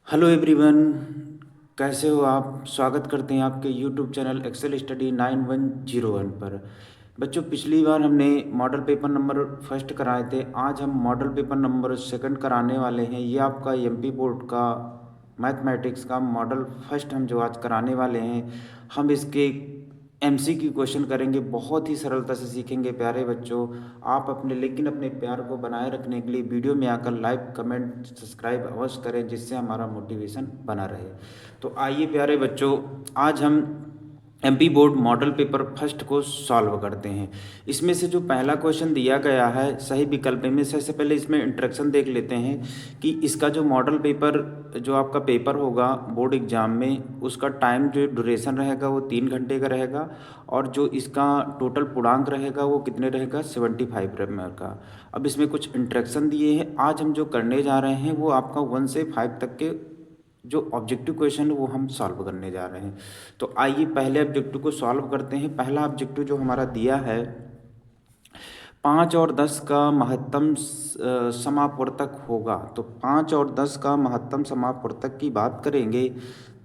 Hello everyone, कैसे हो आप। स्वागत करते हैं आपके यूट्यूब चैनल एक्सेल स्टडी 9101 पर। बच्चों, पिछली बार हमने मॉडल पेपर नंबर फर्स्ट कराए थे। आज हम मॉडल पेपर नंबर सेकंड कराने वाले हैं। ये आपका एमपी बोर्ड का मैथमेटिक्स का मॉडल फर्स्ट हम जो आज कराने वाले हैं। हम इसके एमसीक्यू क्वेश्चन करेंगे, बहुत ही सरलता से सीखेंगे प्यारे बच्चों। आप अपने प्यार को बनाए रखने के लिए वीडियो में आकर लाइक कमेंट सब्सक्राइब अवश्य करें, जिससे हमारा मोटिवेशन बना रहे। तो आइए प्यारे बच्चों, आज हम MP board model paper first को सॉल्व करते हैं। इसमें से जो पहला क्वेश्चन दिया गया है सही विकल्प में, सबसे पहले इसमें इंट्रोडक्शन देख लेते हैं कि इसका जो मॉडल पेपर जो आपका पेपर होगा बोर्ड एग्जाम में, उसका टाइम जो ड्यूरेशन रहेगा वो 3 घंटे का रहेगा। और जो इसका टोटल पूर्णांक रहेगा वो कितने रहेगा, 75 नंबर का। अब इसमें कुछ इंट्रोडक्शन दिए हैं। आज हम जो करने जा रहे हैं वो आपका 1 से 5 तक के जो ऑब्जेक्टिव क्वेश्चन है वो हम सॉल्व करने जा रहे हैं। तो आइए पहले ऑब्जेक्टिव को सॉल्व करते हैं। पहला ऑब्जेक्टिव जो हमारा दिया है, 5 और 10 का महत्तम समापवर्तक होगा। तो 5 और 10 का महत्तम समापवर्तक की बात करेंगे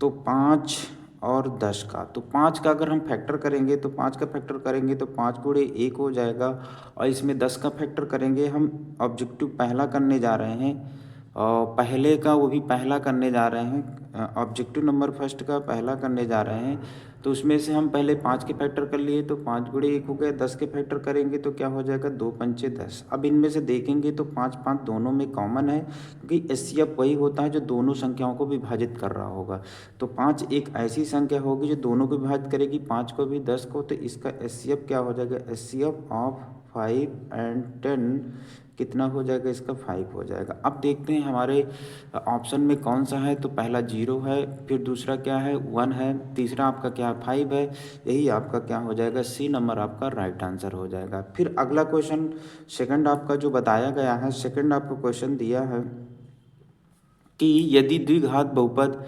तो 5 और 10 का, तो 5 का अगर हम फैक्टर करेंगे तो 5 का फैक्टर करेंगे तो 5 गुणे 1 हो जाएगा। और इसमें 10 का फैक्टर करेंगे। हम ऑब्जेक्टिव पहला करने जा रहे हैं और पहले का वो भी पहला करने जा रहे हैं। ऑब्जेक्टिव नंबर फर्स्ट का पहला करने जा रहे हैं। तो उसमें से हम पहले 5 के फैक्टर कर लिए तो 5 गुणे 1 हो गए। 10 के फैक्टर करेंगे तो क्या हो जाएगा, 2 पंचे 10। अब इनमें से देखेंगे तो 5 5 दोनों में कॉमन है, क्योंकि एचसीएफ वही होता है जो दोनों संख्याओं को विभाजित कर रहा होगा। तो 5 एक ऐसी संख्या होगी जो दोनों को विभाजित करेगी, 5 को भी 10 को। तो इसका एचसीएफ क्या हो जाएगा, एचसीएफ ऑफ 5 एंड 10 कितना हो जाएगा, इसका 5 हो जाएगा। अब देखते हैं हमारे ऑप्शन में कौन सा है। तो पहला 0 है, फिर दूसरा क्या है 1 है, तीसरा आपका क्या 5 है। यही आपका क्या हो जाएगा, सी नंबर आपका राइट आंसर हो जाएगा। फिर अगला क्वेश्चन सेकंड आपका जो बताया गया है, सेकंड आपको क्वेश्चन दिया है कि यदि द्विघात बहुपद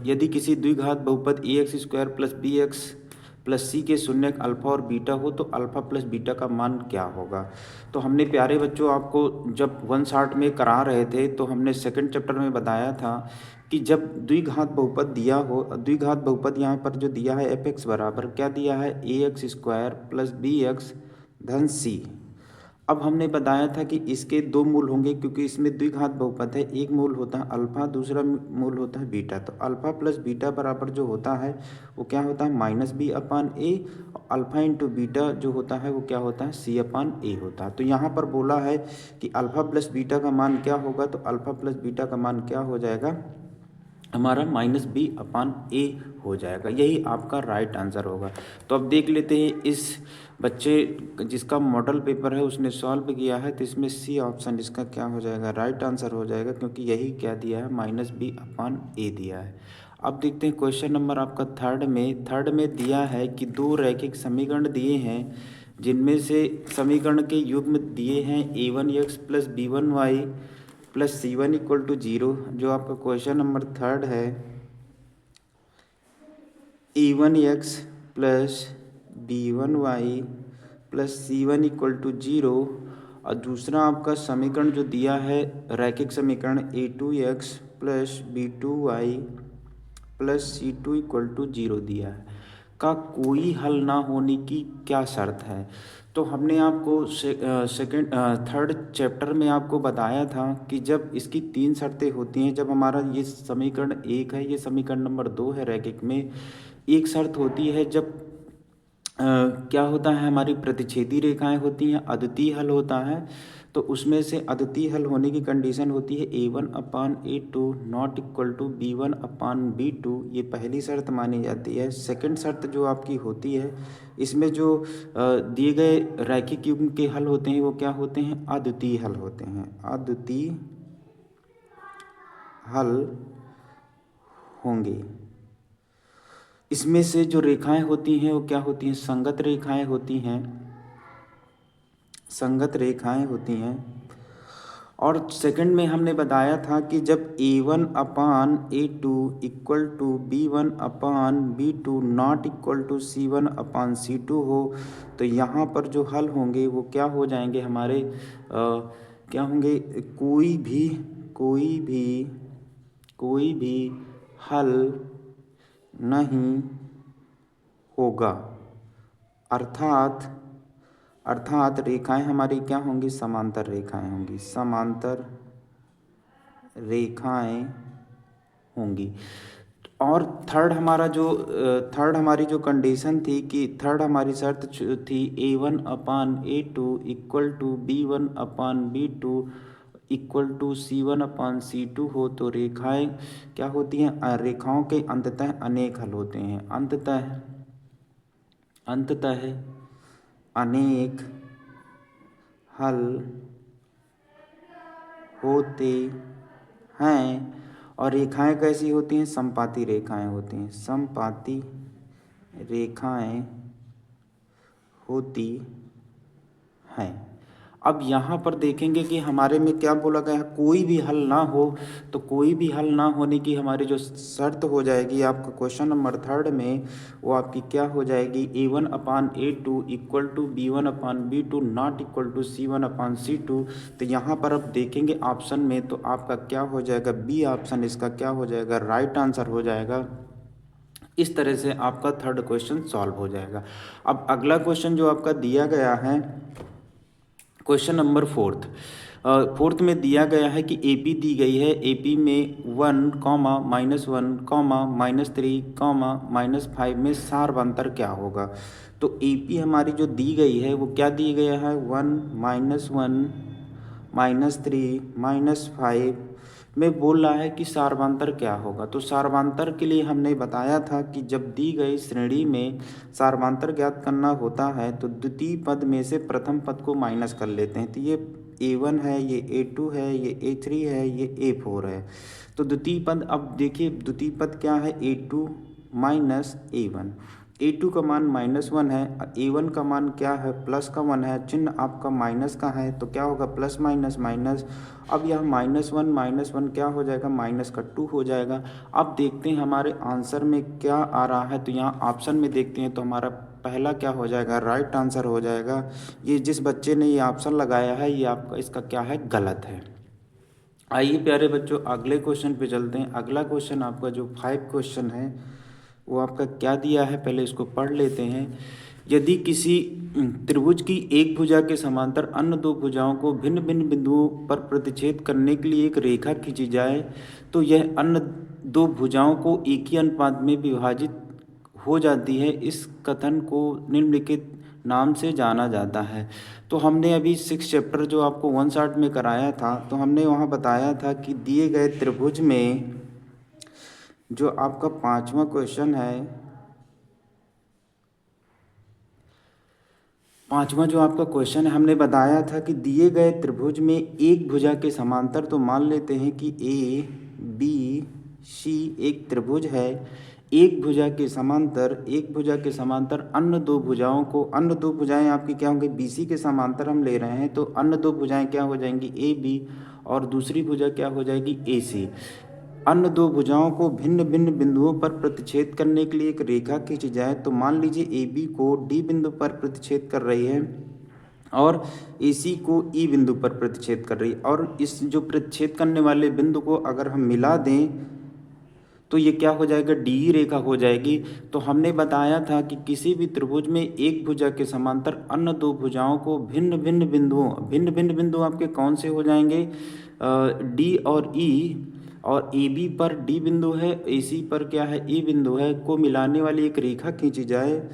यदि किसी द्विघात बहुपद A x square plus B x plus C के शून्य अल्फा और बीटा हो तो अल्फा प्लस बीटा का मान क्या होगा। तो हमने प्यारे बच्चों आपको जब 1 शॉट में करा रहे थे तो हमने सेकंड चैप्टर में बताया था कि जब द्विघात बहुपद दिया हो, द्विघात बहुपद यहाँ पर जो दिया है एफ एक्स बराबर क्या दिया है, A x square plus B x धन सी। अब हमने बताया था कि इसके 2 मूल होंगे, क्योंकि इसमें द्विघात बहुपद है। एक मूल होता है अल्फा, दूसरा मूल होता है बीटा। तो अल्फा प्लस बीटा बराबर जो होता है वो क्या होता है, माइनस बी अपान ए। अल्फा इंटू बीटा जो होता है वो क्या होता है, सी अपान ए होता है। तो यहाँ पर बोला है कि अल्फा प्लस बीटा का मान क्या होगा, तो अल्फा प्लस बीटा का मान क्या हो जाएगा हमारा, माइनस बी अपान ए हो जाएगा। यही आपका राइट आंसर होगा। तो अब देख लेते हैं इस बच्चे जिसका मॉडल पेपर है उसने सॉल्व किया है, तो इसमें सी ऑप्शन इसका क्या हो जाएगा, राइट आंसर हो जाएगा, क्योंकि यही क्या दिया है, माइनस बी अपान ए दिया है। अब देखते हैं क्वेश्चन नंबर आपका थर्ड में दिया है कि 2 रैखिक समीकरण दिए हैं, जिनमें से समीकरण के युग्म दिए हैं a1x plus b1y plus c1 equal to 0। जो आपका क्वेश्चन नंबर थर्ड है, a1x plus b1y plus c1 equal to 0। और दूसरा आपका समीकरण जो दिया है रैखिक समीकरण a2x plus b2y plus c2 equal to 0 दिया है, का कोई हल ना होने की क्या शर्त है। तो हमने आपको थर्ड चैप्टर में आपको बताया था कि जब इसकी 3 शर्तें होती हैं, जब हमारा ये समीकरण 1 है, ये समीकरण नंबर 2 है रैखिक में, एक शर्त होती है जब क्या होता है, हमारी प्रतिच्छेदी रेखाएं होती हैं, अद्वितीय हल होता है। तो उसमें से अद्वितीय हल होने की कंडीशन होती है a1 upon a2 not equal to b1 upon b2। ये पहली शर्त मानी जाती है। सेकंड शर्त जो आपकी होती है, इसमें जो दिए गए रैखिक युग्म के हल होते हैं वो क्या होते हैं, अद्वितीय हल होते हैं, अद्वितीय हल होंगे। इसमें से जो रेखाएं होती हैं वो क्या होती हैं, संगत रेखाएं होती हैं, संगत रेखाएं होती हैं। और सेकंड में हमने बताया था कि जब a1 upon a2 equal to b1 upon b2 not equal to c1 upon c2 हो, तो यहाँ पर जो हल होंगे वो क्या हो जाएंगे हमारे, क्या होंगे, कोई भी कोई भी हल नहीं होगा। अर्थात रेखाएं हमारी क्या होंगी, समांतर रेखाएं होंगी, समांतर रेखाएं होंगी। और थर्ड हमारी जो कंडीशन थी कि थर्ड हमारी शर्त थी A1/A2 equal to B1/B2 equal to C1/C2 हो तो रेखाएं क्या होती हैं, रेखाओं के अंततः अनेक हल होते हैं, अंततः अनेक हल होते हैं। और रेखाएं कैसी होती हैं, समपाती रेखाएं होती हैं, समपाती रेखाएं होती हैं। अब यहाँ पर देखेंगे कि हमारे में क्या बोला गया है, कोई भी हल ना हो। तो कोई भी हल ना होने की हमारी जो शर्त हो जाएगी आपका क्वेश्चन नंबर 3 में, वो आपकी क्या हो जाएगी, A1/A2 equal to B1/B2 not equal to C1/C2। तो यहाँ पर अब देखेंगे ऑप्शन में, तो आपका क्या हो जाएगा, बी ऑप्शन इसका क्या हो जाएगा, राइट आंसर हो जाएगा। इस तरह से आपका थर्ड क्वेश्चन सॉल्व हो जाएगा। अब अगला क्वेश्चन जो आपका दिया गया है, क्वेश्चन नंबर फोर्थ में दिया गया है कि AP दी गई है, AP में 1, -1, -3, -5 में सार्वंतर क्या होगा। तो AP हमारी जो दी गई है वो क्या दी गया है, 1, -1, -3, -5 में बोल रहा है कि सार्वंतर क्या होगा। तो सार्वंतर के लिए हमने बताया था कि जब दी गई श्रेणी में सार्वंतर ज्ञात करना होता है तो द्वितीय पद में से प्रथम पद को माइनस कर लेते हैं। तो ये A1 है, ये A2 है, ये A3 है, ये A4 है। तो द्वितीय पद, अब देखिए द्वितीय पद क्या है, A2 माइनस A1। A2 का मान -1 है, A1 का मान क्या है, +1 है, चिन्ह आपका माइनस का है, तो क्या होगा, प्लस माइनस माइनस। अब यह -1 क्या हो जाएगा, -2 हो जाएगा। अब देखते हैं हमारे आंसर में क्या आ रहा है, तो यहाँ ऑप्शन में देखते हैं तो हमारा पहला क्या हो जाएगा, राइट आंसर हो जाएगा। ये जिस बच्चे ने ये ऑप्शन लगाया है ये आपका इसका क्या है, गलत है। आइए प्यारे बच्चों अगले क्वेश्चन पे चलते हैं। अगला क्वेश्चन आपका जो 5 क्वेश्चन है वो आपका क्या दिया है, पहले इसको पढ़ लेते हैं। यदि किसी त्रिभुज की एक भुजा के समांतर अन्य दो भुजाओं को भिन्न भिन्न बिंदुओं पर प्रतिच्छेद करने के लिए एक रेखा खींची जाए तो यह अन्य दो भुजाओं को एक ही अनुपात में विभाजित हो जाती है। इस कथन को निम्नलिखित नाम से जाना जाता है। तो हमने अभी 6 चैप्टर जो आपको 1 शॉट में कराया था, तो हमने वहाँ बताया था कि दिए गए त्रिभुज में जो आपका 5वां क्वेश्चन है, 5वां जो आपका क्वेश्चन है, हमने बताया था कि दिए गए त्रिभुज में एक भुजा के समांतर, तो मान लेते हैं कि ABC एक त्रिभुज है। एक भुजा के समांतर अन्य दो भुजाओं को, अन्य दो भुजाएं आपकी क्या होंगी, BC के समांतर हम ले रहे हैं, तो अन्य दो भुजाएं क्या हो जाएंगी, AB, और दूसरी भुजा क्या हो जाएगी, AC। अन्य दो भुजाओं को भिन्न भिन्न बिंदुओं पर प्रतिच्छेद करने के लिए एक रेखा खींची जाए, तो मान लीजिए AB को D बिंदु पर प्रतिच्छेद कर रही है और AC को E बिंदु पर प्रतिच्छेद कर रही है, और इस जो प्रतिच्छेद करने वाले बिंदु को अगर हम मिला दें तो ये क्या हो जाएगा, DE रेखा हो जाएगी। तो हमने बताया था कि किसी भी त्रिभुज में एक भुजा के समांतर अन्य दो भुजाओं को भिन्न भिन्न बिंदु आपके कौन से हो जाएंगे, D और E, और AB पर D बिंदु है, AC पर क्या है, E बिंदु है, को मिलाने वाली एक रेखा खींची जाए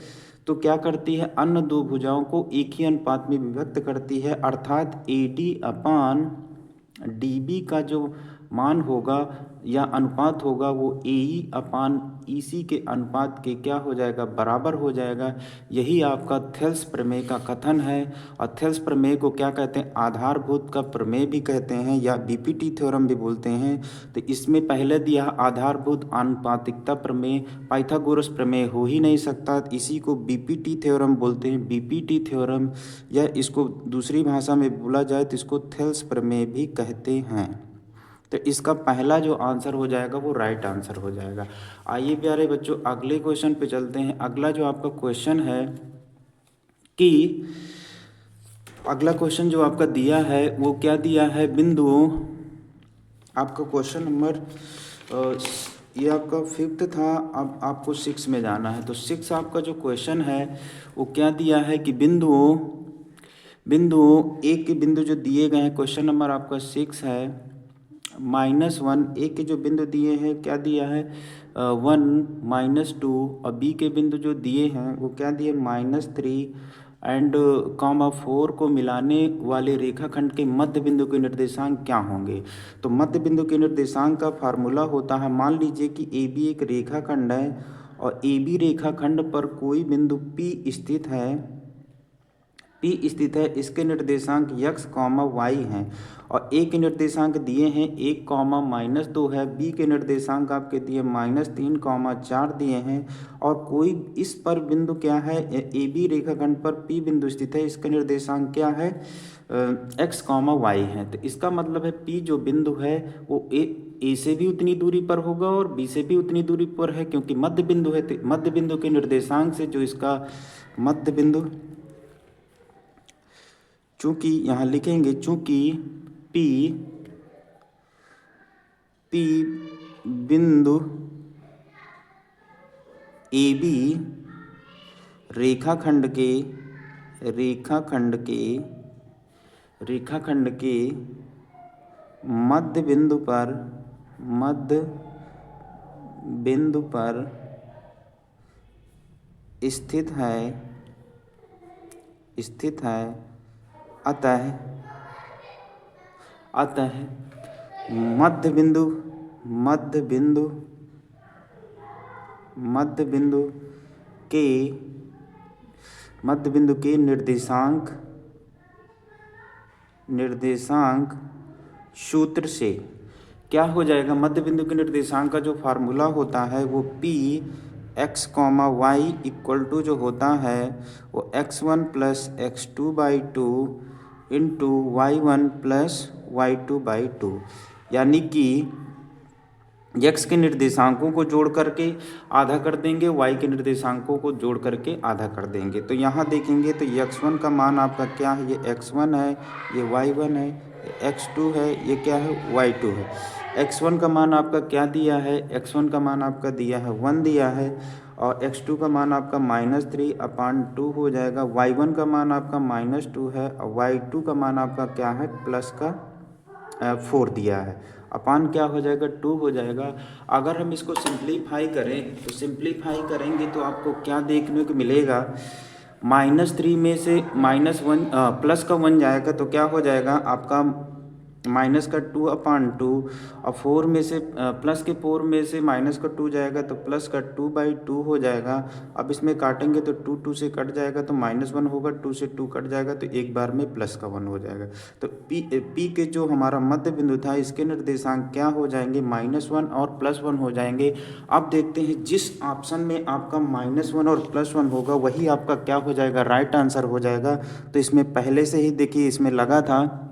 तो क्या करती है, अन्य दो भुजाओं को एक ही अनुपात में विभक्त करती है। अर्थात AD/DB का जो मान होगा या अनुपात होगा वो AE/EC के अनुपात के क्या हो जाएगा, बराबर हो जाएगा। यही आपका थेल्स प्रमेय का कथन है। और थेल्स प्रमेय को क्या कहते हैं, आधारभूत का प्रमेय भी कहते हैं या BPT थ्योरम भी बोलते हैं। तो इसमें पहले दिया आधारभूत आनुपातिकता प्रमेय, पाइथागोरस प्रमेय हो ही नहीं सकता, इसी को BPT थ्योरम बोलते हैं, BPT थ्योरम, या इसको दूसरी भाषा में बोला जाए तो इसको थेल्स प्रमेय भी कहते हैं। तो इसका पहला जो आंसर हो जाएगा वो राइट आंसर हो जाएगा। आइए प्यारे बच्चों अगले क्वेश्चन पे चलते हैं। अगला जो आपका क्वेश्चन है कि अगला क्वेश्चन जो आपका दिया है वो क्या दिया है, बिंदुओं आपका क्वेश्चन नंबर ये आपका 5th था, अब आपको 6 में जाना है। तो 6 आपका जो क्वेश्चन है वो क्या दिया है कि बिंदुओं एक के बिंदु जो दिए गए हैं, क्वेश्चन नंबर आपका 6 है। -1 एक के जो बिंदु दिए हैं क्या दिया है 1 -2, और बी के बिंदु जो दिए हैं वो क्या दिए -3 एंड कॉमा 4 को मिलाने वाले रेखाखंड के मध्य बिंदु के निर्देशांक क्या होंगे। तो मध्य बिंदु के निर्देशांक का फार्मूला होता है, मान लीजिए कि ए बी एक रेखाखंड है और ए बी रेखाखंड पर कोई बिंदु P स्थित है, इसके निर्देशांक x, y हैं और a के निर्देशांक दिए हैं 1, -2 है, b के निर्देशांक आपके दिए -3, 4 दिए हैं और कोई इस पर बिंदु क्या है ए बी रेखाखंड पर P बिंदु स्थित है, इसका निर्देशांक क्या है x, y है। तो इसका मतलब है P जो बिंदु है वो ए से भी उतनी दूरी पर होगा और बी से भी उतनी दूरी पर है, क्योंकि मध्य बिंदु है। तो मध्य बिंदु के निर्देशांक से जो इसका मध्य बिंदु, चूंकि यहाँ लिखेंगे चूंकि P बिंदु ए बी रेखाखंड के मध्य बिंदु पर स्थित है, अतः मध्य बिंदु के निर्देशांक सूत्र से क्या हो जाएगा, मध्य बिंदु के निर्देशांक का जो फार्मूला होता है वो P x, y equal to जो होता है वो x1 + x2/2 into y1 + y2/2, यानी कि x के निर्देशांकों को जोड़ करके आधा कर देंगे, y के निर्देशांकों को जोड़ करके आधा कर देंगे। तो यहाँ देखेंगे तो x1 का मान आपका क्या है, ये x1 है, ये y1 है, x2 है, ये क्या है y2 है। x1 का मान आपका क्या दिया है, x1 का मान आपका दिया है 1 दिया है और x2 का मान आपका -3/2 हो जाएगा। y1 का मान आपका -2 है और y2 का मान आपका क्या है +4 दिया है, अपान क्या हो जाएगा 2 हो जाएगा। अगर हम इसको सिंप्लीफाई करेंगे तो आपको क्या देखने को मिलेगा, -3 में से -1 प्लस का 1 जाएगा तो क्या हो जाएगा आपका -2/2 और 4 में से प्लस के 4 में से -2 जाएगा तो +2/2 हो जाएगा। अब इसमें काटेंगे तो 2 से कट जाएगा तो -1 होगा, 2 से 2 कट जाएगा तो एक बार में +1 हो जाएगा। तो P के जो हमारा मध्य बिंदु था इसके निर्देशांक क्या हो जाएंगे, -1 और +1 हो जाएंगे। अब देखते हैं जिस ऑप्शन में आपका -1 और +1 होगा वही आपका क्या हो जाएगा, राइट आंसर हो जाएगा। तो इसमें पहले से ही देखिए इसमें लगा था,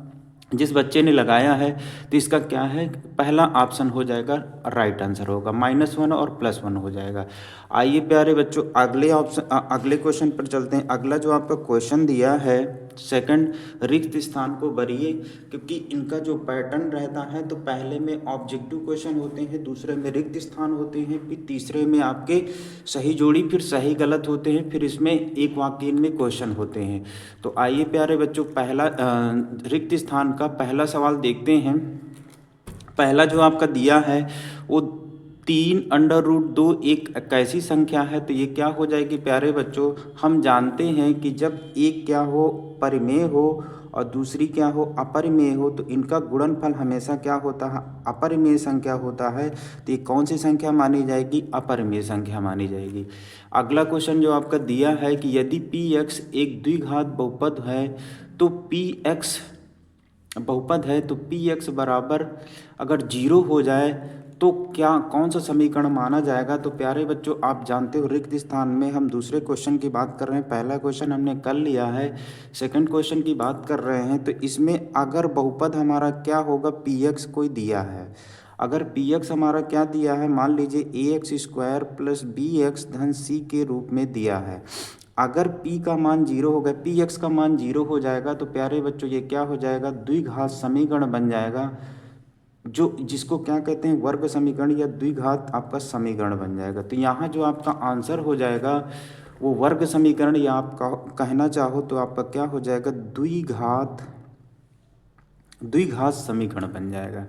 जिस बच्चे ने लगाया है तो इसका क्या है, पहला ऑप्शन हो जाएगा, राइट आंसर होगा, -1 और +1 हो जाएगा। आइए प्यारे बच्चों अगले क्वेश्चन पर चलते हैं। अगला जो आपका क्वेश्चन दिया है सेकंड, रिक्त स्थान को भरिए, क्योंकि इनका जो पैटर्न रहता है तो पहले में ऑब्जेक्टिव क्वेश्चन होते हैं, दूसरे में रिक्त स्थान होते हैं, फिर तीसरे में आपके सही जोड़ी, फिर सही गलत होते हैं, फिर इसमें एक वाक्य में क्वेश्चन होते हैं। तो आइए प्यारे बच्चों पहला रिक्त स्थान का पहला सवाल देखते हैं। पहला जो आपका दिया है वो 3√2 एक ऐसी संख्या है, तो ये क्या हो जाएगी प्यारे बच्चों, हम जानते हैं कि जब एक क्या हो परिमेय हो और दूसरी क्या हो अपरिमेय हो तो इनका गुणनफल हमेशा क्या होता है, अपरिमेय संख्या होता है। तो ये कौन सी संख्या मानी जाएगी, अपरिमेय संख्या मानी जाएगी। अगला क्वेश्चन जो आपका दिया है कि यदि Px एक द्विघात बहुपद है तो Px बहुपद है तो Px बराबर अगर 0 हो जाए तो क्या कौन सा समीकरण माना जाएगा। तो प्यारे बच्चों आप जानते हो रिक्त स्थान में हम दूसरे क्वेश्चन की बात कर रहे हैं, पहला क्वेश्चन हमने कर लिया है, सेकंड क्वेश्चन की बात कर रहे हैं। तो इसमें अगर बहुपद हमारा क्या होगा, Px कोई दिया है, अगर Px हमारा क्या दिया है, मान लीजिए ax² + bx धन c के रूप में दिया है। अगर P का मान 0 हो गया, Px का मान 0 हो जाएगा तो प्यारे बच्चों ये क्या हो जाएगा, द्विघात समीकरण बन जाएगा। जो जिसको क्या कहते हैं, वर्ग समीकरण या द्विघात आपका समीकरण बन जाएगा। तो यहाँ जो आपका आंसर हो जाएगा वो वर्ग समीकरण, या आप कहना चाहो तो आपका क्या हो जाएगा, द्विघात समीकरण बन जाएगा।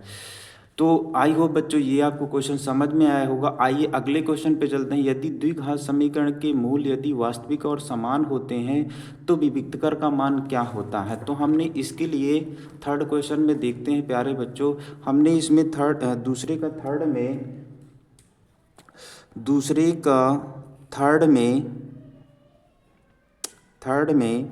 तो आई होप बच्चों ये आपको क्वेश्चन समझ में आया होगा। आइए अगले क्वेश्चन पे चलते हैं। यदि द्विघात समीकरण के मूल यदि वास्तविक और समान होते हैं तो विविक्तकर का मान क्या होता है। तो हमने इसके लिए थर्ड क्वेश्चन में देखते हैं प्यारे बच्चों। हमने इसमें दूसरे का थर्ड में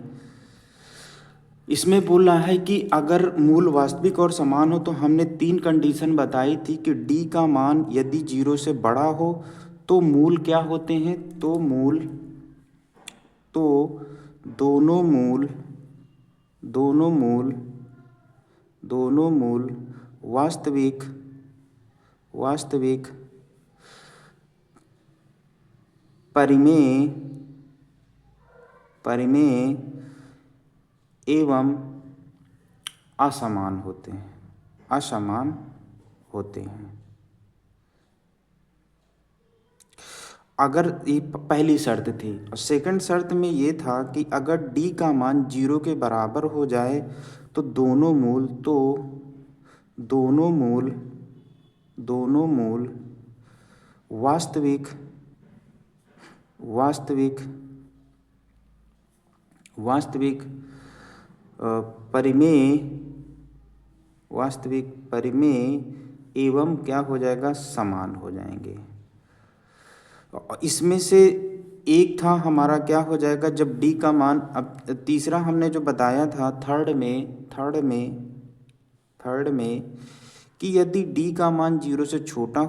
इसमें बोल रहा है कि अगर मूल वास्तविक और समान हो तो हमने 3 कंडीशन बताई थी कि d का मान यदि 0 से बड़ा हो तो मूल क्या होते हैं, तो दोनों मूल वास्तविक परिमेय एवं असमान होते हैं। अगर ये पहली शर्त थी। और सेकंड शर्त में ये था कि अगर d का मान 0 के बराबर हो जाए तो दोनों मूल वास्तविक परिमेय एवं क्या हो जाएगा, समान हो जाएंगे। इसमें से एक था हमारा क्या हो जाएगा, जब d का मान, अब तीसरा हमने जो बताया था थर्ड में कि यदि d का मान 0 से छोटा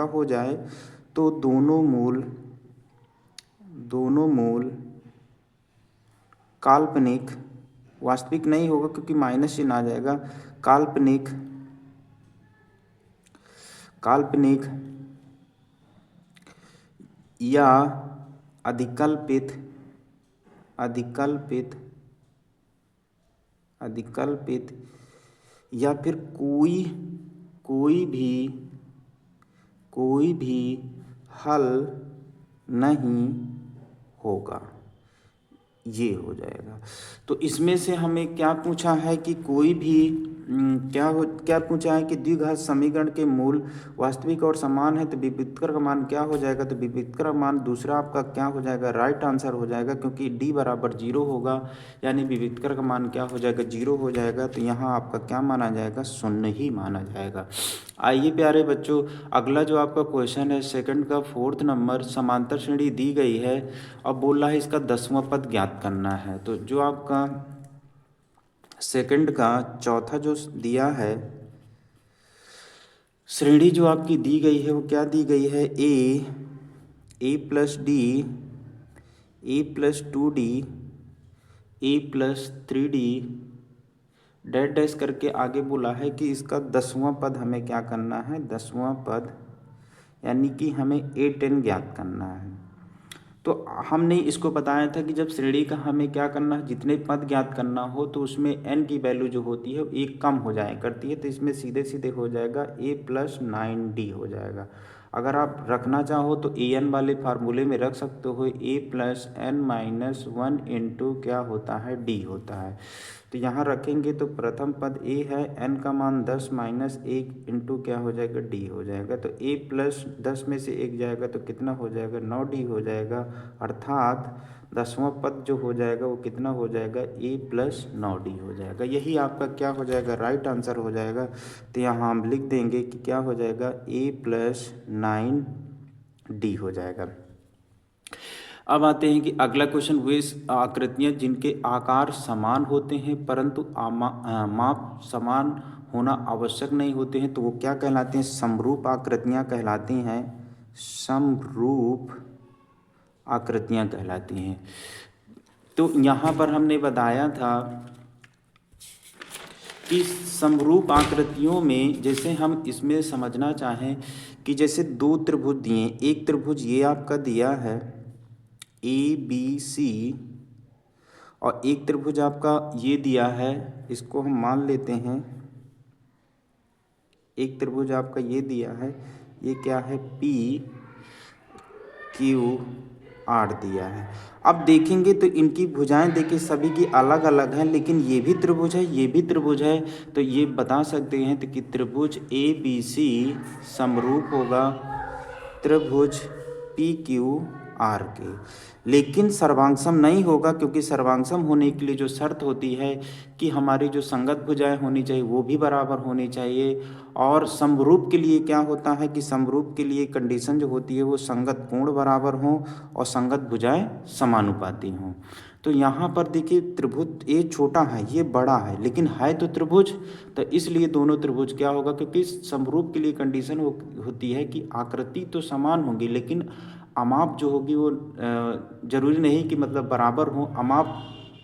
हो जाए, तो दोनों मूल काल्पनिक, वास्तविक नहीं होगा क्योंकि माइनस चिन्ह आ जाएगा, काल्पनिक या अधिकल्पित या फिर कोई भी हल नहीं होगा, ये हो जाएगा। तो इसमें से हमें क्या पूछा है कि कोई भी क्या पूछा है कि द्विघात समीकरण के मूल वास्तविक और समान है तो विविक्तर का मान क्या हो जाएगा। तो विविक्तर का मान दूसरा आपका क्या हो जाएगा, राइट आंसर हो जाएगा, क्योंकि d बराबर 0 होगा, यानी विविक्तर का मान क्या हो जाएगा, 0 हो जाएगा। तो यहाँ आपका क्या माना जाएगा, शून्य ही माना जाएगा। आइए प्यारे बच्चों, अगला जो आपका क्वेश्चन है सेकंड का 4th नंबर, समांतर श्रेणी दी गई है। अब बोल रहा है इसका 10वां पद ज्ञात करना है। तो जो आपका सेकंड का चौथा जो दिया है, श्रेणी जो आपकी दी गई है वो क्या दी गई है, a plus D, a plus 2d, a plus 3d dash dash करके आगे बोला है कि इसका 10वां पद हमें क्या करना है, 10वां पद, यानी कि हमें a10 ज्ञात करना है। तो हमने इसको बताया था कि जब श्रेणी का हमें क्या करना है, जितने पद ज्ञात करना हो तो उसमें n की वैल्यू जो होती है एक कम हो जाया करती है। तो इसमें सीधे सीधे हो जाएगा a प्लस 9d हो जाएगा। अगर आप रखना चाहो तो an वाले फार्मूले में रख सकते हो, a plus n minus 1 into क्या होता है, d होता है। तो यहाँ रखेंगे तो प्रथम पद a है, n का मान 10 माइनस 1 इंटू क्या हो जाएगा, d हो जाएगा। तो a प्लस 10 में से 1 जाएगा तो कितना हो जाएगा, 9d हो जाएगा। अर्थात 10वां पद जो हो जाएगा वो कितना हो जाएगा, a प्लस 9d हो जाएगा। यही आपका क्या हो जाएगा, राइट आंसर हो जाएगा। तो यहाँ हम लिख देंगे कि क्या हो जाएगा, a प्लस 9d हो जाएगा। अब आते हैं कि अगला क्वेश्चन, वे आकृतियाँ जिनके आकार समान होते हैं परंतु माप समान होना आवश्यक नहीं होते हैं, तो वो क्या कहलाते हैं, समरूप आकृतियाँ कहलाती हैं, समरूप आकृतियाँ कहलाती हैं। तो यहाँ पर हमने बताया था कि समरूप आकृतियों में जैसे हम इसमें समझना चाहें कि जैसे दो त्रिभुज दिए, एक त्रिभुज ये आपका दिया है ABC और एक त्रिभुज आपका ये दिया है, इसको हम मान लेते हैं, एक त्रिभुज आपका ये दिया है, ये क्या है, पी क्यू आर दिया है। अब देखेंगे तो इनकी भुजाएं देखिए सभी की अलग अलग हैं, लेकिन ये भी त्रिभुज है, ये भी त्रिभुज है, तो ये बता सकते हैं तो कि त्रिभुज ए बी सी समरूप होगा त्रिभुज पी क्यू आर के। लेकिन सर्वांगसम नहीं होगा, क्योंकि सर्वांगसम होने के लिए जो शर्त होती है कि हमारी जो संगत भुजाएं होनी चाहिए वो भी बराबर होनी चाहिए, और समरूप के लिए क्या होता है कि समरूप के लिए कंडीशन जो होती है वो संगत कोण बराबर हों और संगत भुजाएं समानुपाती हों। तो यहाँ पर देखिए त्रिभुज ये छोटा है, ये बड़ा है, लेकिन है तो त्रिभुज, तो इसलिए दोनों त्रिभुज क्या होगा, क्योंकि समरूप के लिए कंडीशन होती है कि आकृति तो समान होगी, लेकिन अमाप जो होगी वो जरूरी नहीं कि मतलब बराबर हो, अमाप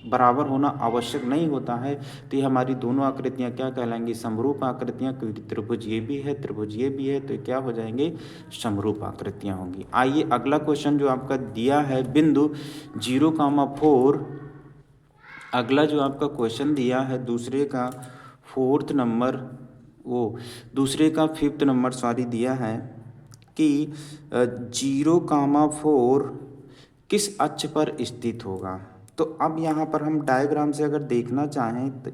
बराबर होना आवश्यक नहीं होता है। तो ये हमारी दोनों आकृतियाँ क्या कहलाएंगी, समरूप आकृतियाँ, क्योंकि त्रिभुज ये भी है त्रिभुज ये भी है, तो क्या हो जाएंगे, समरूप आकृतियाँ होंगी। आइए अगला क्वेश्चन जो आपका दिया है बिंदु 0,4, अगला जो आपका क्वेश्चन दिया है दूसरे का फिफ्थ नंबर दिया है कि 0,4 किस अक्ष पर स्थित होगा। तो अब यहाँ पर हम डायग्राम से अगर देखना चाहें तो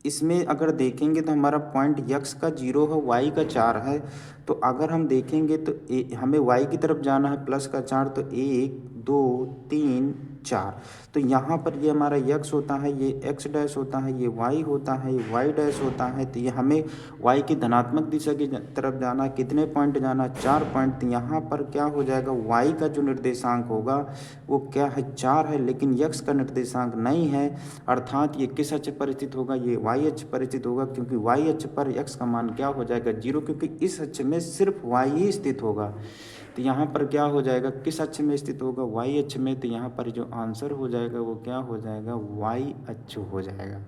इसमें अगर देखेंगे तो हमारा पॉइंट x का 0 है, y का 4 है। तो अगर हम देखेंगे तो हमें y की तरफ जाना है प्लस का 4, तो 1 2 3 4, तो यहाँ पर ये हमारा x होता है, ये x डैश होता है, ये y होता है, ये y डैश होता है। तो ये हमें y की धनात्मक दिशा की तरफ जाना, कितने पॉइंट जाना, 4 पॉइंट। तो यहाँ पर क्या हो जाएगा, y का जो निर्देशांक होगा वो क्या है, 4 है, लेकिन x का निर्देशांक नहीं है, अर्थात ये किस अक्ष पर स्थित होगा, ये y अक्ष पर स्थित होगा, क्योंकि y अक्ष पर x का मान क्या हो जाएगा, 0, क्योंकि इस अक्ष में सिर्फ y ही स्थित होगा। तो यहाँ पर क्या हो जाएगा, किस अक्ष में स्थित होगा, y अक्ष में। तो यहाँ पर जो आंसर हो जाएगा वो क्या हो जाएगा, y अक्ष हो जाएगा।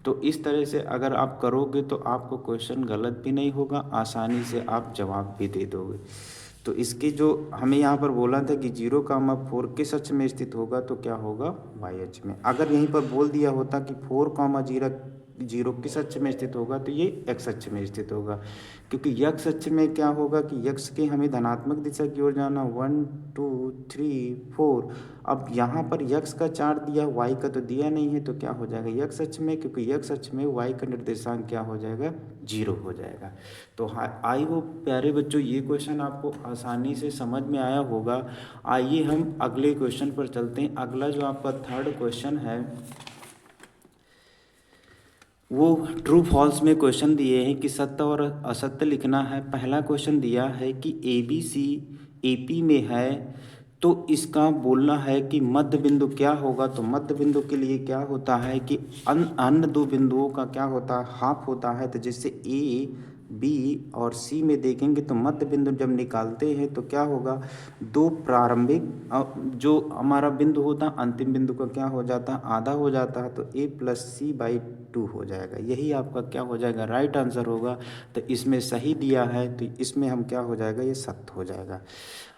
तो इस तरह से अगर आप करोगे तो आपको क्वेश्चन गलत भी नहीं होगा, आसानी से आप जवाब भी दे दोगे। तो इसकी जो हमें यहाँ पर बोला था कि 0,4 किस अक्ष में स्थित होगा, तो क्या होगा, y अक्ष में। अगर यहीं पर बोल दिया होता कि 4,0 किस अक्ष में स्थित होगा, तो ये x अक्ष में स्थित होगा, क्योंकि x अक्ष में क्या होगा कि x के हमें धनात्मक दिशा की ओर जाना, 1 2 3 4। अब यहाँ पर x का 4 दिया, y का तो दिया नहीं है, तो क्या हो जाएगा x अक्ष में, क्योंकि x अक्ष में y का निर्देशांक क्या हो जाएगा, 0 हो जाएगा। तो आई होप प्यारे बच्चों ये क्वेश्चन आपको आसानी से समझ में आया होगा। आइए हम अगले क्वेश्चन पर चलते हैं। अगला जो आपका थर्ड क्वेश्चन है वो ट्रू फॉल्स में क्वेश्चन दिए हैं कि सत्य और असत्य लिखना है। पहला क्वेश्चन दिया है कि ABC AP में है, तो इसका बोलना है कि मध्य बिंदु क्या होगा। तो मध्य बिंदु के लिए क्या होता है कि अन्य दो बिंदुओं का क्या होता है, हाफ होता है। तो जैसे A B और C में देखेंगे तो मध्य बिंदु जब निकालते हैं तो क्या होगा, दो प्रारंभिक जो हमारा बिंदु होता है अंतिम बिंदु का क्या हो जाता है, आधा हो जाता है। तो A+C/2 हो जाएगा, यही आपका क्या हो जाएगा, राइट आंसर होगा। तो इसमें सही दिया है, तो इसमें हम क्या हो जाएगा, ये सत्य हो जाएगा।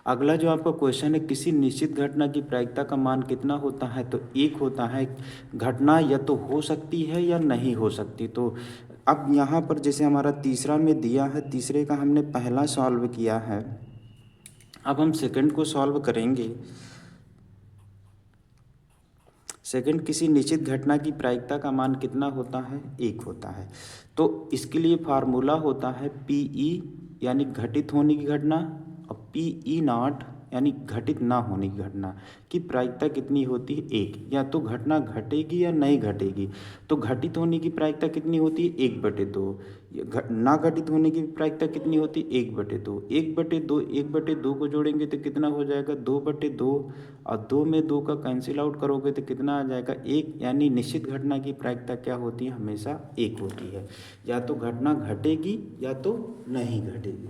अगला जो आपका क्वेश्चन है, किसी निश्चित घटना की प्रायिकता का मान कितना होता है। तो 1 होता है। घटना या तो हो सकती है या नहीं हो सकती। तो अब यहाँ पर जैसे हमारा तीसरा में दिया है, तीसरे का हमने पहला सॉल्व किया है, अब हम सेकंड को सॉल्व करेंगे। सेकंड, किसी निश्चित घटना की प्रायिकता का मान कितना होता है, 1 होता है। तो इसके लिए फार्मूला होता है PE यानी घटित होने की घटना, और PE0 यानी घटित ना होने की घटना की प्रायिकता कितनी होती है, 1। या तो घटना घटेगी या नहीं घटेगी। तो घटित होने की प्रायिकता कितनी होती है, 1/2। ना घटित होने की प्रायिकता कितनी होती है, 1/2। 1/2 1/2 को जोड़ेंगे तो कितना हो जाएगा, 2/2, और 2 में 2 का कैंसिल आउट करोगे तो कितना आ जाएगा, 1। यानी निश्चित घटना की प्रायिकता क्या होती है, हमेशा 1 होती है। या तो घटना घटेगी या तो नहीं घटेगी।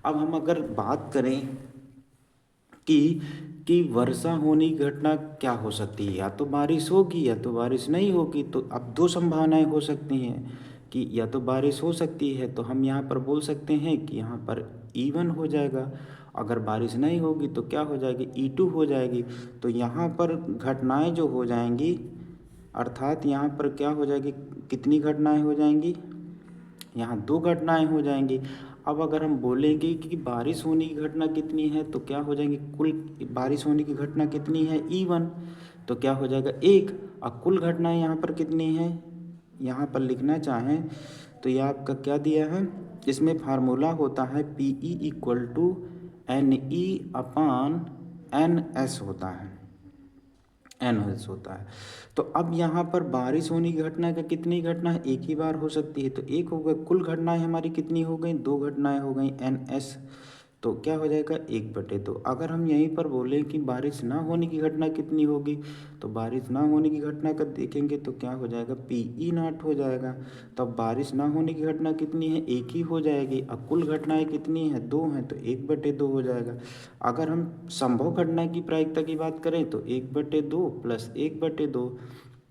अब हम अगर बात करें कि वर्षा होने की घटना क्या हो सकती है, या तो बारिश होगी या तो बारिश नहीं होगी। तो अब 2 संभावनाएं हो सकती हैं कि या तो बारिश हो सकती है, तो हम यहाँ पर बोल सकते हैं कि यहाँ पर E1 हो जाएगा, अगर बारिश नहीं होगी तो क्या हो जाएगी, E2 हो जाएगी। तो यहाँ पर घटनाएं जो हो जाएंगी, अर्थात यहाँ पर क्या हो जाएगी, कितनी घटनाएं हो जाएंगी, यहाँ 2 घटनाएं हो जाएंगी। अब अगर हम बोलेंगे कि बारिश होने की घटना कितनी है तो क्या हो जाएंगी, कुल बारिश होने की घटना कितनी है E1, तो क्या हो जाएगा 1। और कुल घटनाएं यहाँ पर कितनी है, यहाँ पर लिखना चाहें तो ये आपका क्या दिया है, इसमें फार्मूला होता है PE equal to NE upon NS होता है, NS होता है। तो अब यहाँ पर बारिश होने की घटना का कितनी घटना है, एक ही बार हो सकती है, तो एक हो गया। कुल घटनाएं हमारी कितनी हो गई, 2 घटनाएं हो गई NS, तो क्या हो जाएगा 1/2। अगर हम यहीं पर बोलें कि बारिश ना होने की घटना कितनी होगी, तो बारिश ना होने की घटना का देखेंगे तो क्या हो जाएगा, PE0 हो जाएगा। तो अब बारिश ना होने की घटना कितनी है, एक ही हो जाएगी। अब कुल घटनाएं कितनी है, 2 हैं, तो 1/2 हो जाएगा। अगर हम संभव घटना की प्रायिकता की बात करें तो 1/2 प्लस 1/2।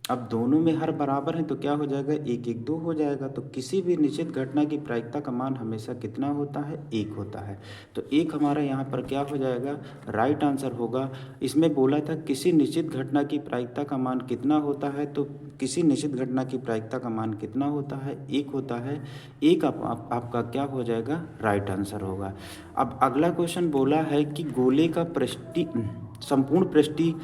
अब दोनों में हर बराबर हैं तो क्या हो जाएगा, 1/2 हो जाएगा। तो किसी भी निश्चित घटना की प्रायिकता का मान हमेशा कितना होता है, 1 होता है। तो 1 हमारा यहाँ पर क्या हो जाएगा, राइट आंसर होगा। इसमें बोला था किसी निश्चित घटना की प्रायिकता का मान कितना होता है, तो किसी निश्चित घटना की प्रायिकता का मान कितना होता है, 1 होता है। 1 आपका क्या हो जाएगा, राइट आंसर होगा। अब अगला क्वेश्चन बोला है कि गोले का पृष्ठीय संपूर्ण पृष्ठीय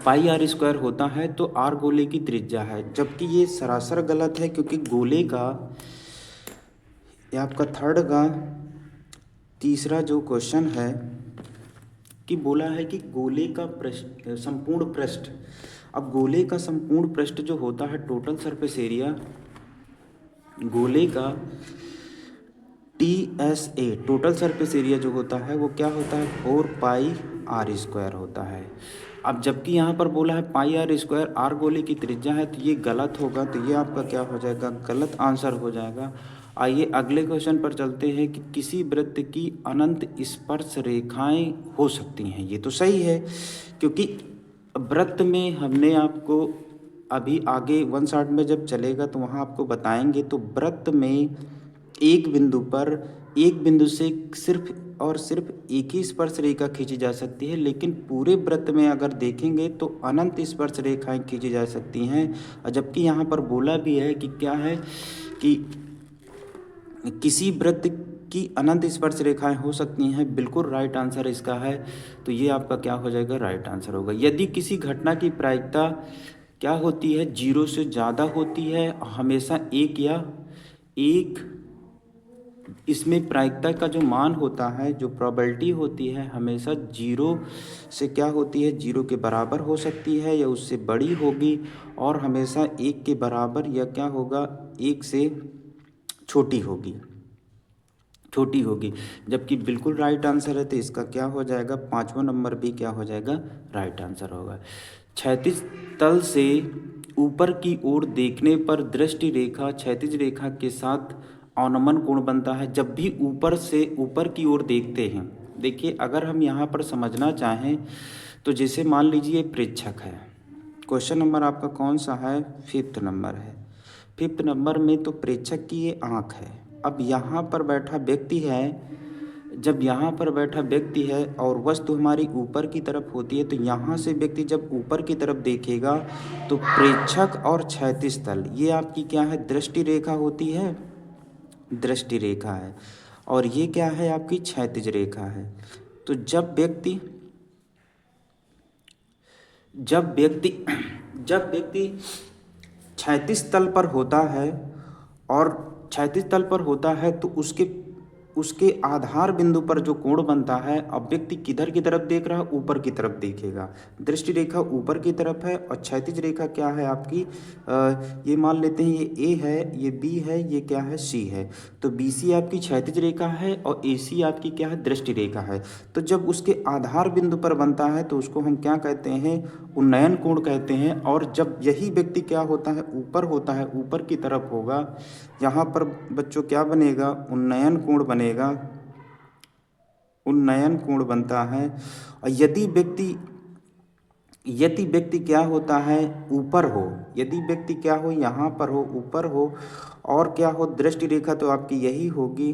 पाई आर स्क्वायर होता है तो आर गोले की त्रिज्या है, जबकि ये सरासर गलत है, क्योंकि गोले का, ये आपका थर्ड का तीसरा जो क्वेश्चन है कि बोला है कि गोले का पृष्ठ संपूर्ण पृष्ठ। अब गोले का संपूर्ण पृष्ठ जो होता है, टोटल सरफेस एरिया गोले का TSA टोटल सरफेस एरिया जो होता है वो क्या होता है, 4 पाई आर स्क्वायर होता है। अब जबकि यहाँ पर बोला है पाई आर स्क्वायर आर गोले की त्रिज्या है, तो ये गलत होगा, तो ये आपका क्या हो जाएगा, गलत आंसर हो जाएगा। आइए अगले क्वेश्चन पर चलते हैं कि किसी वृत्त की अनंत स्पर्श रेखाएं हो सकती हैं। ये तो सही है, क्योंकि वृत्त में हमने आपको अभी आगे 1 शॉट में जब चलेगा तो वहाँ आपको बताएंगे। तो वृत्त में एक बिंदु पर, एक बिंदु से सिर्फ और सिर्फ एक ही स्पर्श रेखा खींची जा सकती है, लेकिन पूरे वृत्त में अगर देखेंगे तो अनंत स्पर्श रेखाएं खींची जा सकती हैं। और जबकि यहाँ पर बोला भी है कि क्या है कि किसी वृत्त की अनंत स्पर्श रेखाएं हो सकती हैं, बिल्कुल राइट आंसर इसका है। तो ये आपका क्या हो जाएगा, राइट आंसर होगा। यदि किसी घटना की प्रायिकता क्या होती है, 0 से ज़्यादा होती है, हमेशा 1 या 1, इसमें प्रायिकता का जो मान होता है, जो प्रोबेबिलिटी होती है, हमेशा 0 से क्या होती है, 0 के बराबर हो सकती है या उससे बड़ी होगी, और हमेशा 1 के बराबर या क्या होगा, 1 से छोटी होगी, छोटी होगी। जबकि बिल्कुल राइट आंसर है, तो इसका क्या हो जाएगा, 5वां नंबर भी क्या हो जाएगा, राइट आंसर होगा। क्षैतिज तल से ऊपर की ओर देखने पर दृष्टि रेखा क्षैतिज रेखा के साथ अवनमन कोण बनता है। जब भी ऊपर से ऊपर की ओर देखते हैं, देखिए अगर हम यहाँ पर समझना चाहें तो जैसे मान लीजिए प्रेक्षक है, क्वेश्चन नंबर आपका कौन सा है, 5th नंबर है। 5th नंबर में तो प्रेक्षक की ये आँख है। अब यहाँ पर बैठा व्यक्ति है, जब यहाँ पर बैठा व्यक्ति है और वस्तु हमारी ऊपर की तरफ होती है, तो यहाँ से व्यक्ति जब ऊपर की तरफ देखेगा तो प्रेक्षक और क्षैतिज तल, ये आपकी क्या है, दृष्टि रेखा होती है, दृष्टि रेखा है, और ये क्या है, आपकी क्षैतिज रेखा है। तो जब व्यक्ति क्षैतिज तल पर होता है और क्षैतिज तल पर होता है तो उसके आधार बिंदु पर जो कोण बनता है, अब व्यक्ति किधर की तरफ देख रहा है, ऊपर की तरफ देखेगा। दृष्टि रेखा ऊपर की तरफ है और क्षैतिज रेखा क्या है आपकी, ये मान लेते हैं ये A है, ये B है, ये क्या है, C है। तो BC आपकी क्षैतिज रेखा है और AC आपकी क्या है, दृष्टि रेखा है। तो जब उसके आधार बिंदु पर बनता है तो उसको हम क्या कहते हैं, उन्नयन कोण कहते हैं। और जब यही व्यक्ति क्या होता है, ऊपर होता है, ऊपर की तरफ होगा, यहाँ पर बच्चों क्या बनेगा, उन्नयन कोण बनेगा, उन्नयन कोण बनता है। और यदि व्यक्ति क्या होता है, ऊपर हो, यदि व्यक्ति क्या हो, यहाँ पर हो, ऊपर हो, और क्या हो, दृष्टि रेखा तो आपकी यही होगी,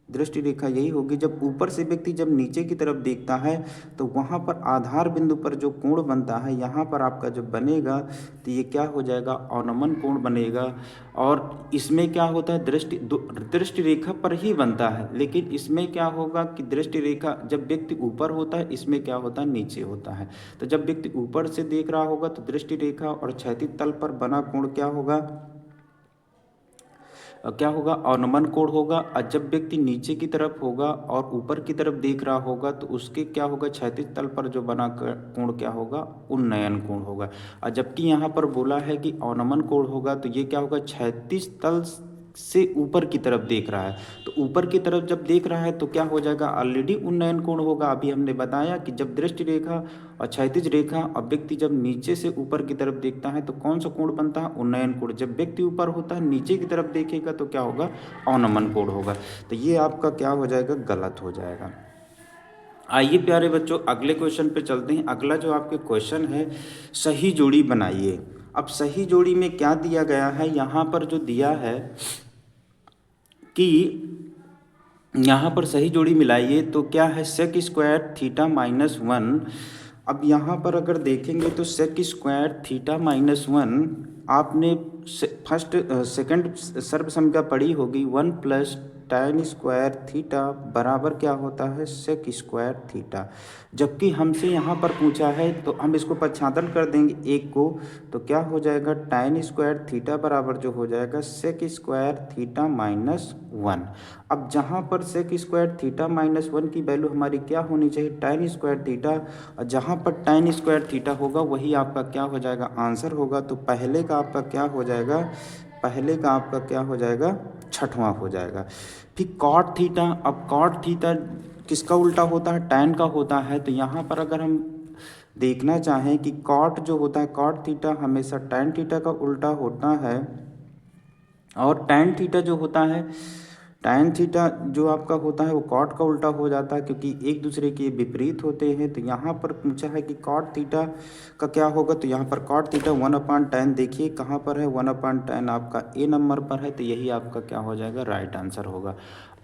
दृष्टि रेखा यही होगी। जब ऊपर से व्यक्ति जब नीचे की तरफ देखता है तो वहाँ पर आधार बिंदु पर जो कोण बनता है यहाँ पर आपका जब बनेगा तो ये क्या हो जाएगा, अवनमन कोण बनेगा। और इसमें क्या होता है, दृष्टि रेखा पर ही बनता है, लेकिन इसमें क्या होगा कि दृष्टि रेखा जब व्यक्ति ऊपर होता है, इसमें क्या होता है, नीचे होता है। तो जब व्यक्ति ऊपर से देख रहा होगा तो दृष्टि रेखा और क्षैतिज तल पर बना कोण क्या होगा, अवनमन कोण होगा। और जब व्यक्ति नीचे की तरफ होगा और ऊपर की तरफ देख रहा होगा तो उसके क्या होगा, क्षैतिज तल पर जो बना कोण क्या होगा, उन्नयन कोण होगा। और जबकि यहाँ पर बोला है कि अवनमन कोण होगा तो ये क्या होगा, क्षैतिज तल से ऊपर की तरफ देख रहा है। तो ऊपर की तरफ जब देख रहा है तो क्या हो जाएगा, ऑलरेडी उन्नयन कोण होगा। अभी हमने बताया कि जब दृष्टि रेखा और क्षैतिज रेखा और व्यक्ति जब नीचे से ऊपर की तरफ देखता है तो कौन सा कोण बनता है, उन्नयन कोण। जब व्यक्ति ऊपर होता है नीचे की तरफ देखेगा तो क्या होगा, अवनमन कोण होगा। तो ये आपका क्या हो जाएगा, गलत हो जाएगा। आइए प्यारे बच्चों अगले क्वेश्चन पे चलते हैं। अगला जो आपके क्वेश्चन है, सही जोड़ी बनाइए। अब सही जोड़ी में क्या दिया गया है, यहाँ पर जो दिया है कि यहाँ पर सही जोड़ी मिलाइए तो क्या है, sec square theta minus one. अब यहाँ पर अगर देखेंगे तो sec square theta minus one आपने फर्स्ट सेकंड सर्व संख्या पढ़ी होगी, 1 प्लस tan स्क्वायर थीटा बराबर क्या होता है, सेक स्क्वायर थीटा। जबकि हमसे यहाँ पर पूछा है तो हम इसको पक्षांतर कर देंगे एक को, तो क्या हो जाएगा, tan स्क्वायर थीटा बराबर जो हो जाएगा sec square theta minus one. अब जहाँ पर sec square theta minus one की वैल्यू हमारी क्या होनी चाहिए, tan स्क्वायर थीटा, और जहाँ पर tan स्क्वायर थीटा होगा वही आपका क्या हो जाएगा, आंसर होगा। तो पहले का आपका क्या हो जाएगा, पहले का आपका क्या हो जाएगा, छठवां हो जाएगा। फिर कॉट थीटा, अब कॉट थीटा किसका उल्टा होता है, टैन का होता है। तो यहाँ पर अगर हम देखना चाहें कि कॉट जो होता है, कॉट थीटा हमेशा टैन थीटा का उल्टा होता है, और टैन थीटा जो होता है, टैन थीटा जो आपका होता है वो कॉट का उल्टा हो जाता है, क्योंकि एक दूसरे के विपरीत होते हैं। तो यहाँ पर पूछा है कि कॉट थीटा का क्या होगा, तो यहाँ पर कॉट थीटा 1/tan, देखिए कहाँ पर है, 1/tan आपका ए नंबर पर है। तो यही आपका क्या हो जाएगा, राइट आंसर होगा।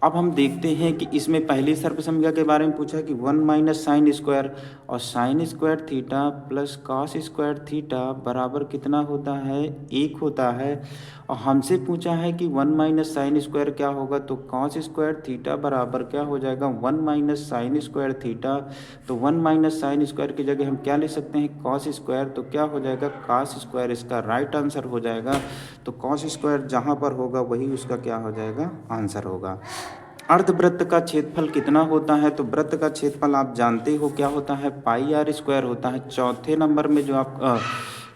अब हम देखते हैं कि इसमें पहली सर्व संख्या के बारे में पूछा कि 1 माइनस साइन स्क्वायर, और sine square theta plus cos square theta बराबर कितना होता है, 1 होता है। और हमसे पूछा है कि 1 माइनस साइन स्क्वायर क्या होगा, तो कॉस स्क्वायर थीटा बराबर क्या हो जाएगा, 1 माइनस साइन स्क्वायर थीटा। तो 1 माइनस साइन स्क्वायर की जगह हम क्या ले सकते हैं, कॉस स्क्वायर। तो क्या हो जाएगा, कॉस स्क्वायर इसका राइट आंसर हो जाएगा। तो कॉस स्क्वायर जहाँ पर होगा वही उसका क्या हो जाएगा, आंसर होगा। अर्धवृत्त का क्षेत्रफल कितना होता है, तो वृत्त का क्षेत्रफल आप जानते हो क्या होता है, पाई आर स्क्वायर होता है। चौथे नंबर में जो आप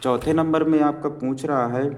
चौथे नंबर में आपका पूछ रहा है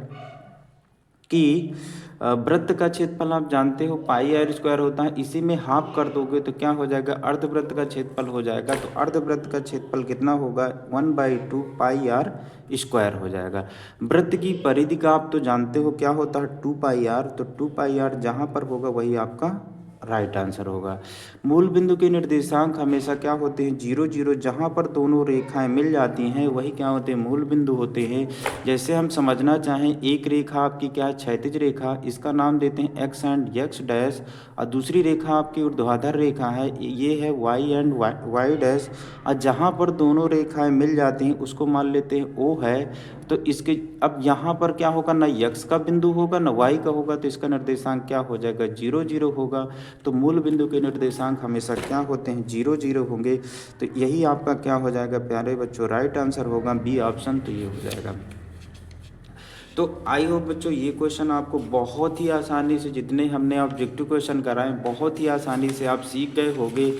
कि वृत्त का क्षेत्रफल आप जानते हो पाई आर स्क्वायर होता है, इसी में हाफ कर दोगे तो क्या हो जाएगा, अर्धवृत्त का क्षेत्रफल हो जाएगा। तो अर्धवृत्त का क्षेत्रफल कितना होगा, 1/2 पाई आर स्क्वायर हो जाएगा। वृत्त की परिधि का आप तो जानते हो क्या होता है, 2 पाई आर। तो 2 पाई आर जहाँ पर होगा वही आपका राइट आंसर होगा। मूल बिंदु के निर्देशांक हमेशा क्या होते हैं, 0 0। जहाँ पर दोनों रेखाएं मिल जाती हैं वही क्या होते हैं, मूल बिंदु होते हैं। जैसे हम समझना चाहें, एक रेखा आपकी क्या है, क्षैतिज रेखा, इसका नाम देते हैं एक्स एंड एक्स डैश, और दूसरी रेखा आपकी ऊर्ध्वाधर रेखा है, ये है वाई एंड वाई डैश। और जहाँ पर दोनों रेखाएं मिल जाती हैं उसको मान लेते हैं ओ है। तो इसके अब यहाँ पर क्या होगा, ना यक्स का बिंदु होगा ना वाई का होगा, तो इसका निर्देशांक क्या हो जाएगा, 0 0 होगा। तो मूल बिंदु के निर्देशांक हमेशा क्या होते हैं, 0 0 होंगे। तो यही आपका क्या हो जाएगा प्यारे बच्चों, राइट आंसर होगा बी ऑप्शन। तो ये हो जाएगा। तो आई होप बच्चों ये क्वेश्चन आपको बहुत ही आसानी से, जितने हमने ऑब्जेक्टिव क्वेश्चन कराए बहुत ही आसानी से आप सीख गए होंगे